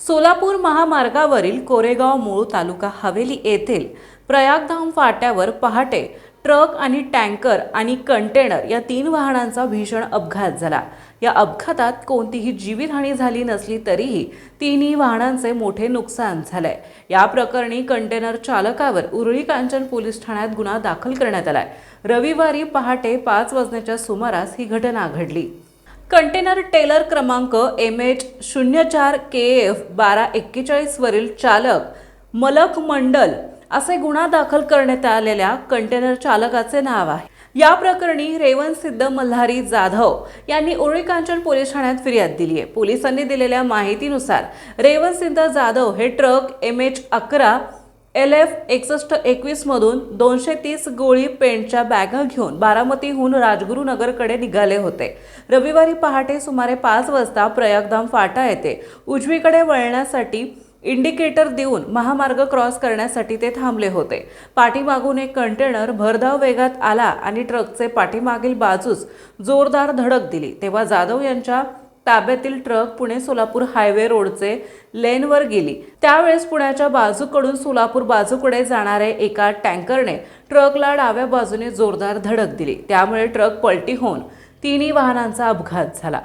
सोलापूर महामार्गावरील कोरेगाव मूळ तालुका हवेली येथील प्रयागधाम फाट्यावर पहाटे ट्रक आणि टँकर आणि कंटेनर या 3 वाहनांचा भीषण अपघात झाला। या अपघातात कोणतीही जीवितहानी झाली नसली तरीही तिन्ही वाहनांचे मोठे नुकसान झाले। या प्रकरणी कंटेनर चालकावर उरळी कांचन पोलीस ठाण्यात गुन्हा दाखल करण्यात आलाय। रविवारी पहाटे 5 वाजण्याच्या सुमारास ही घटना घडली। कंटेनर टेलर क्रमांक MH04KF 1241 वरील चालक मलक मंडल असे गुन्हा दाखल करण्यात आलेल्या कंटेनर चालकाचे नाव आहे। या प्रकरणी रेवणसिद्ध मल्हारी जाधव यांनी उरळी कांचन पोलीस ठाण्यात फिर्याद दिली आहे। पोलिसांनी दिलेल्या माहितीनुसार रेवणसिद्ध जाधव हे ट्रक MH11 LF 6121 मधून 230 गोळी पेंटच्या बॅगा घेऊन बारामतीहून राजगुरुनगरकडे निघाले होते। रविवारी पहाटे सुमारे 5 वाजता प्रयागधाम फाटा येथे उजवीकडे वळण्यासाठी इंडिकेटर देऊन महामार्ग क्रॉस करण्यासाठी ते थांबले होते। पाठीमागून एक कंटेनर भरधाव वेगात आला आणि ट्रकचे पाठीमागील बाजूस जोरदार धडक दिली। तेव्हा जाधव यांच्या ताब्यातील ट्रक पुणे सोलापूर हायवे रोडचे लेनवर गेली। त्यावेळेस पुण्याच्या बाजूकडून सोलापूर बाजूकडे जाणारे एका टँकरने ट्रकला डाव्या बाजूने जोरदार धडक दिली। त्यामुळे ट्रक पलटी होऊन तिन्ही वाहनांचा अपघात झाला।